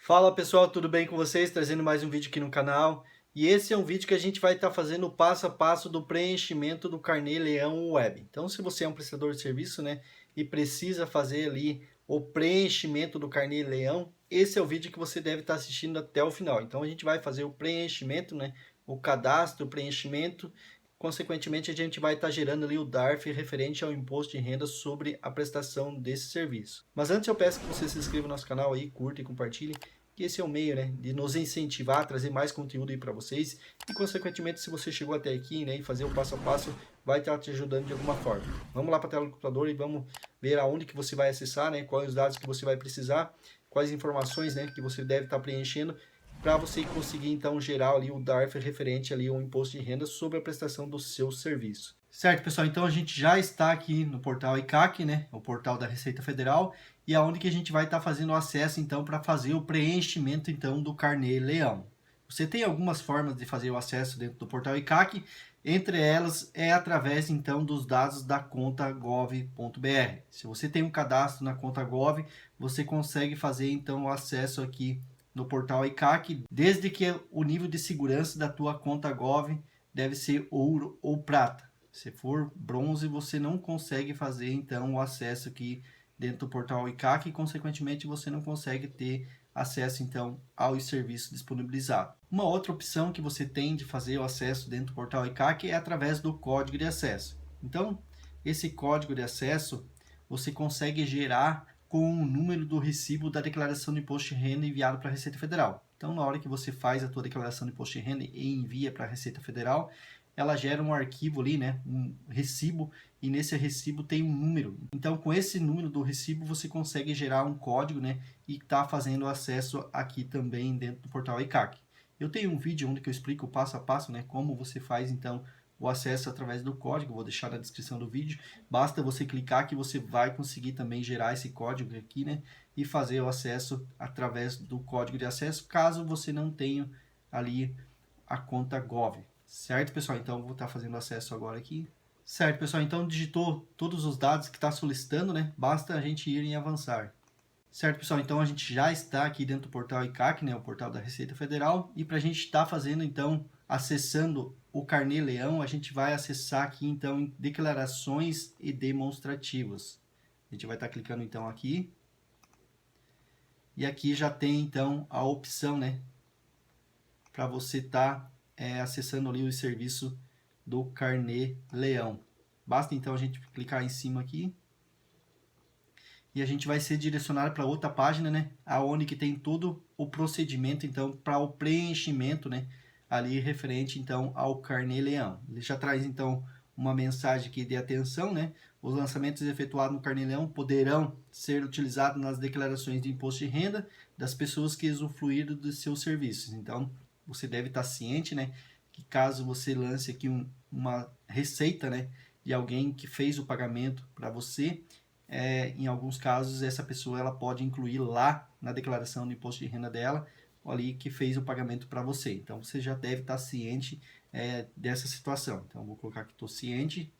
Fala pessoal, tudo bem com vocês? Trazendo mais um vídeo aqui no canal. E esse é um vídeo que a gente vai estar fazendo o passo a passo do preenchimento do Carnê Leão Web. Então, se você é um prestador de serviço, né, e precisa fazer ali o preenchimento do Carnê Leão, esse é o vídeo que você deve estar assistindo até o final. Então, a gente vai fazer o preenchimento, né, o cadastro, o preenchimento. Consequentemente, a gente vai estar gerando ali o DARF referente ao imposto de renda sobre a prestação desse serviço. Mas antes eu peço que você se inscreva no nosso canal aí, curta e compartilhe, que esse é o meio, né, de nos incentivar a trazer mais conteúdo aí para vocês e, consequentemente, se você chegou até aqui, né, e fazer o passo a passo, vai estar te ajudando de alguma forma. Vamos lá para a tela do computador e vamos ver aonde que você vai acessar, né, quais os dados que você vai precisar, quais informações, né, que você deve estar preenchendo para você conseguir então gerar ali o DARF referente ali ao imposto de renda sobre a prestação do seu serviço. Certo, pessoal, então a gente já está aqui no portal ICAC, né, o portal da Receita Federal, e aonde que a gente vai estar fazendo o acesso então para fazer o preenchimento então do Carnê Leão. Você tem algumas formas de fazer o acesso dentro do portal ICAC, entre elas é através então dos dados da conta gov.br. Se você tem um cadastro na conta gov, você consegue fazer então o acesso aqui no portal ICAC, desde que o nível de segurança da tua conta gov deve ser ouro ou prata. Se for bronze, você não consegue fazer então o acesso aqui dentro do portal ICAC e, consequentemente, você não consegue ter acesso então aos serviços disponibilizados. Uma outra opção que você tem de fazer o acesso dentro do portal ICAC é através do código de acesso. Então, esse código de acesso você consegue gerar com o número do recibo da declaração de imposto de renda enviado para a Receita Federal. Então, na hora que você faz a tua declaração de imposto de renda e envia para a Receita Federal, ela gera um arquivo ali, né, um recibo, e nesse recibo tem um número. Então, com esse número do recibo, você consegue gerar um código, né, e está fazendo acesso aqui também dentro do portal ICAC. Eu tenho um vídeo onde eu explico o passo a passo, né, como você faz então o acesso através do código, vou deixar na descrição do vídeo. Basta você clicar que você vai conseguir também gerar esse código aqui, né, e fazer o acesso através do código de acesso, caso você não tenha ali a conta Gov. Certo, pessoal? Então, vou estar fazendo acesso agora aqui. Certo, pessoal? Então, digitou todos os dados que está solicitando, né? Basta a gente ir em avançar. Certo, pessoal? Então, a gente já está aqui dentro do portal ICAC, né? O portal da Receita Federal. E para a gente estar fazendo, então, acessando o Carnê Leão, a gente vai acessar aqui, então, em declarações e demonstrativos. A gente vai estar clicando, então, aqui. E aqui já tem, então, a opção, né? Para você estar acessando ali o serviço do Carnê Leão. Basta então a gente clicar em cima aqui e a gente vai ser direcionado para outra página, né, aonde que tem todo o procedimento então para o preenchimento, né, ali referente então ao Carnê Leão. Ele já traz então uma mensagem aqui de atenção, né? Os lançamentos efetuados no Carnê Leão poderão ser utilizados nas declarações de imposto de renda das pessoas que usufruíram dos seus serviços. Então, você deve estar ciente, né, que caso você lance aqui uma receita, né, de alguém que fez o pagamento para você, em alguns casos essa pessoa ela pode incluir lá na declaração de imposto de renda dela ali que fez o pagamento para você. Então você já deve estar ciente dessa situação. Então vou colocar que estou ciente.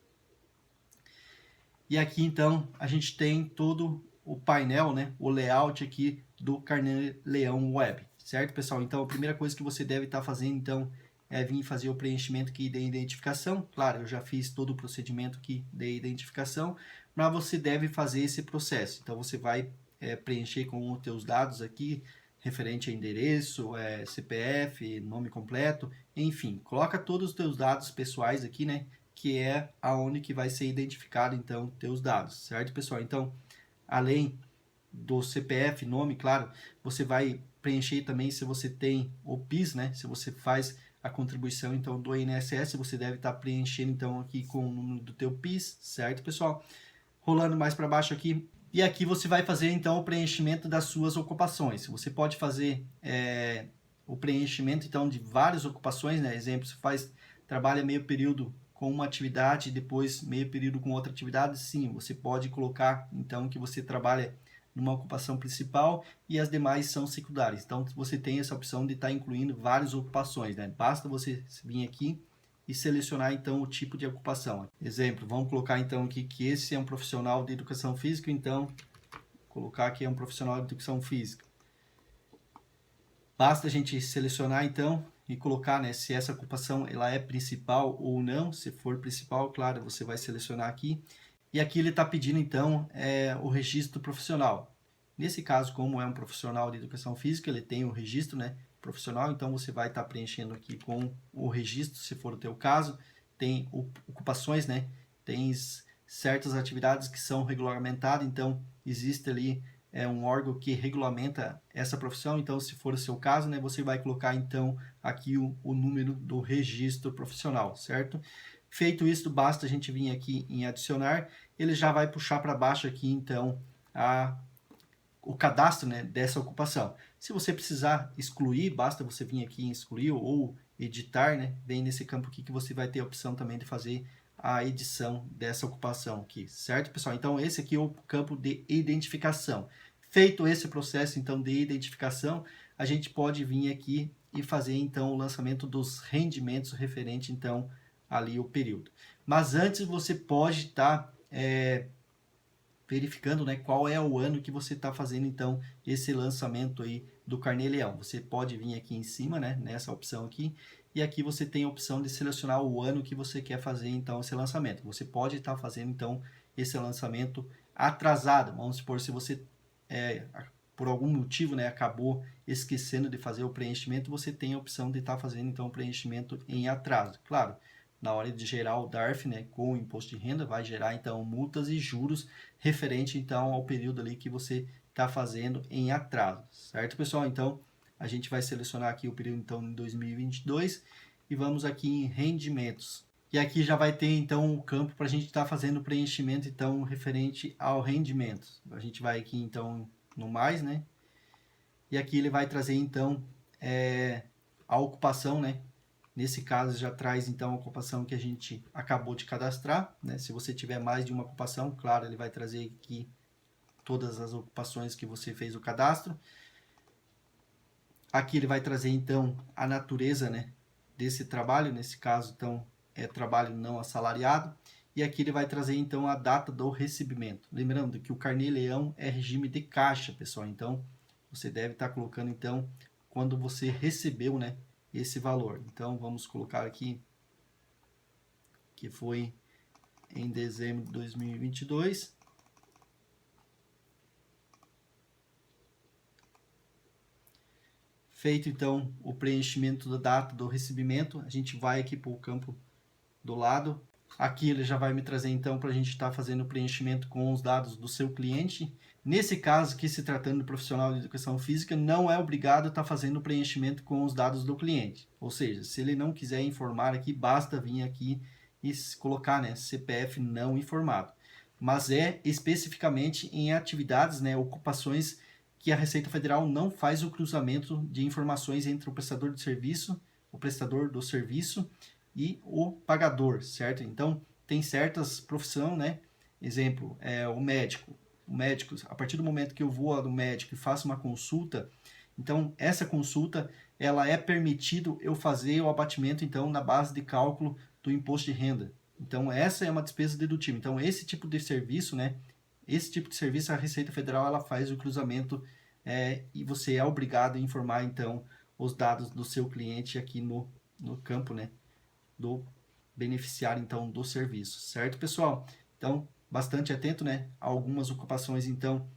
E aqui então a gente tem todo o painel, né, o layout aqui do Carnê Leão Web, certo, pessoal? Então a primeira coisa que você deve estar fazendo então é vir fazer o preenchimento aqui de identificação. Claro, eu já fiz todo o procedimento aqui de identificação, mas você deve fazer esse processo. Então você vai preencher com os teus dados aqui, referente a endereço, CPF, nome completo, enfim, coloca todos os teus dados pessoais aqui, né, que é aonde que vai ser identificado então teus dados, certo, pessoal? Então, além do CPF, nome, claro, você vai preencher também se você tem o PIS, né? Se você faz a contribuição então do INSS, você deve estar preenchendo então aqui com o número do teu PIS, certo, pessoal? Rolando mais para baixo aqui, e aqui você vai fazer então o preenchimento das suas ocupações. Você pode fazer o preenchimento então de várias ocupações, né? Exemplo, você trabalha meio período com uma atividade, depois meio período com outra atividade, sim, você pode colocar então que você trabalha numa ocupação principal e as demais são secundárias. Então você tem essa opção de estar incluindo várias ocupações, né? Basta você vir aqui e selecionar então o tipo de ocupação. Exemplo, vamos colocar então aqui que esse é um profissional de educação física, então colocar que é um profissional de educação física. Basta a gente selecionar então e colocar, né, se essa ocupação ela é principal ou não. Se for principal, claro, você vai selecionar aqui. E aqui ele está pedindo então o registro profissional. Nesse caso, como é um profissional de educação física, ele tem o registro, né, profissional, então você vai estar preenchendo aqui com o registro, se for o teu caso. Tem ocupações, né, tem certas atividades que são regulamentadas, então existe ali um órgão que regulamenta essa profissão. Então, se for o seu caso, né, você vai colocar então aqui o número do registro profissional, certo? Feito isso, basta a gente vir aqui em adicionar, ele já vai puxar para baixo aqui então o cadastro, né, dessa ocupação. Se você precisar excluir, basta você vir aqui em excluir ou editar, né, vem nesse campo aqui que você vai ter a opção também de fazer a edição dessa ocupação aqui, certo, pessoal? Então, esse aqui é o campo de identificação. Feito esse processo, então, de identificação, a gente pode vir aqui e fazer, então, o lançamento dos rendimentos referente, então, ali o período. Mas antes, você pode estar verificando, né, qual é o ano que você está fazendo, então, esse lançamento aí do Carnê Leão. Você pode vir aqui em cima, né, nessa opção aqui, e aqui você tem a opção de selecionar o ano que você quer fazer, então, esse lançamento. Você pode estar fazendo, então, esse lançamento atrasado. Vamos supor, se você, por algum motivo, né, acabou esquecendo de fazer o preenchimento, você tem a opção de estar fazendo, então, o preenchimento em atraso. Claro, na hora de gerar o DARF, né, com o imposto de renda, vai gerar, então, multas e juros referente, então, ao período ali que você está fazendo em atraso, certo, pessoal? Então, a gente vai selecionar aqui o período, então, em 2022 e vamos aqui em rendimentos. E aqui já vai ter, então, o campo para a gente estar fazendo o preenchimento, então, referente ao rendimento. A gente vai aqui, então, no mais, né? E aqui ele vai trazer, então, a ocupação, né? Nesse caso, já traz, então, a ocupação que a gente acabou de cadastrar, né? Se você tiver mais de uma ocupação, claro, ele vai trazer aqui todas as ocupações que você fez o cadastro. Aqui ele vai trazer, então, a natureza, né, desse trabalho. Nesse caso, então, é trabalho não assalariado. E aqui ele vai trazer, então, a data do recebimento. Lembrando que o Carnê Leão é regime de caixa, pessoal. Então, você deve estar colocando, então, quando você recebeu, né, esse valor. Então, vamos colocar aqui que foi em dezembro de 2022. Feito, então, o preenchimento da data do recebimento, a gente vai aqui para o campo do lado. Aqui ele já vai me trazer, então, para a gente estar fazendo o preenchimento com os dados do seu cliente. Nesse caso, que se tratando de profissional de educação física, não é obrigado a estar fazendo o preenchimento com os dados do cliente. Ou seja, se ele não quiser informar aqui, basta vir aqui e colocar, né, CPF não informado. Mas é especificamente em atividades, né, ocupações que a Receita Federal não faz o cruzamento de informações entre o prestador de serviço, o prestador do serviço e o pagador, certo? Então, tem certas profissões, né? Exemplo, o médico. O médico, a partir do momento que eu vou ao médico e faço uma consulta, então essa consulta, ela é permitido eu fazer o abatimento, então, na base de cálculo do imposto de renda. Então, essa é uma despesa dedutível. Então, esse tipo de serviço, né? Esse tipo de serviço, a Receita Federal, ela faz o cruzamento e você é obrigado a informar, então, os dados do seu cliente aqui no campo, né? Do beneficiário, então, do serviço, certo, pessoal? Então, bastante atento, né? Algumas ocupações, então,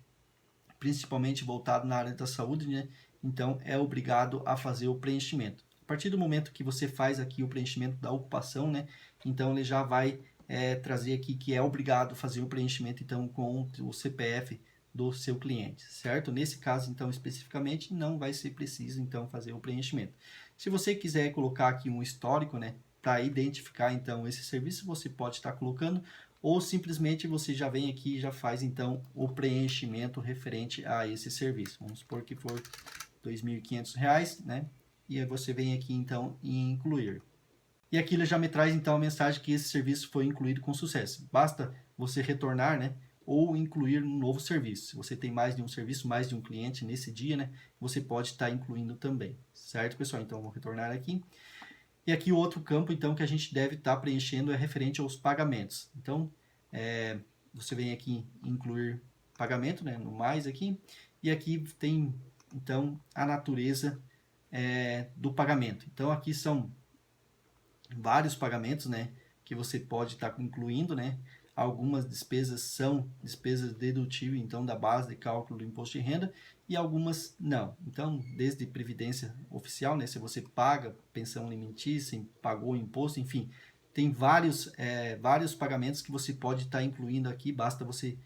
principalmente voltado na área da saúde, né? Então, é obrigado a fazer o preenchimento. A partir do momento que você faz aqui o preenchimento da ocupação, né? Então, ele já vai trazer aqui que é obrigado a fazer o preenchimento, então, com o CPF do seu cliente, certo? Nesse caso, então, especificamente, não vai ser preciso, então, fazer o preenchimento. Se você quiser colocar aqui um histórico, né? Para identificar, então, esse serviço, você pode estar colocando, ou simplesmente você já vem aqui e já faz, então, o preenchimento referente a esse serviço. Vamos supor que for R$ 2.500, né? E aí você vem aqui, então, em incluir. E aqui ele já me traz, então, a mensagem que esse serviço foi incluído com sucesso. Basta você retornar, né? Ou incluir um novo serviço. Se você tem mais de um serviço, mais de um cliente nesse dia, né? Você pode estar incluindo também. Certo, pessoal? Então, vou retornar aqui. E aqui o outro campo, então, que a gente deve estar preenchendo é referente aos pagamentos. Então, você vem aqui em incluir pagamento, né, no mais aqui, e aqui tem, então, a natureza do pagamento. Então aqui são vários pagamentos, né, que você pode estar incluindo, né? Algumas despesas são despesas dedutíveis, então, da base de cálculo do imposto de renda, e algumas não. Então, desde previdência oficial, né, se você paga pensão alimentícia, pagou imposto, enfim, tem vários pagamentos que você pode estar incluindo aqui, basta você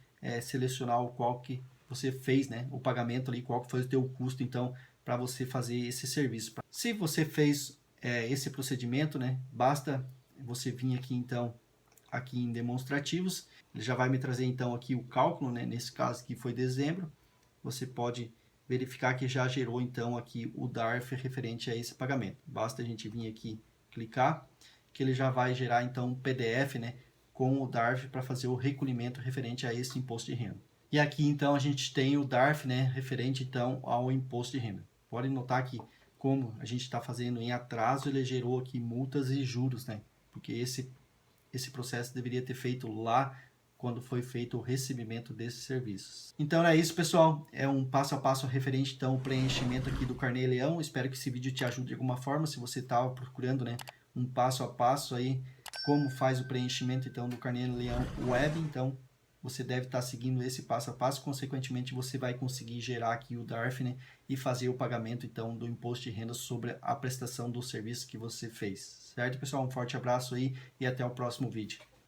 selecionar o qual que você fez, né, o pagamento ali, qual que foi o teu custo, então, para você fazer esse serviço. Se você fez esse procedimento, né, basta você vir aqui, então, aqui em demonstrativos, ele já vai me trazer então aqui o cálculo, né? Nesse caso aqui foi dezembro, você pode verificar que já gerou então aqui o DARF referente a esse pagamento. Basta a gente vir aqui clicar, que ele já vai gerar então um PDF, né, com o DARF para fazer o recolhimento referente a esse imposto de renda. E aqui então a gente tem o DARF, né, referente então ao imposto de renda. Pode notar que como a gente está fazendo em atraso, ele gerou aqui multas e juros, né? Porque esse processo deveria ter feito lá quando foi feito o recebimento desses serviços. Então é isso, pessoal. É um passo a passo referente então ao preenchimento aqui do Carnê Leão. Espero que esse vídeo te ajude de alguma forma. Se você estava procurando, né, um passo a passo aí, como faz o preenchimento então do Carnê Leão Web, então você deve estar seguindo esse passo a passo. Consequentemente, você vai conseguir gerar aqui o DARF, né, e fazer o pagamento então do imposto de renda sobre a prestação do serviço que você fez. Certo, pessoal? Um forte abraço aí e até o próximo vídeo.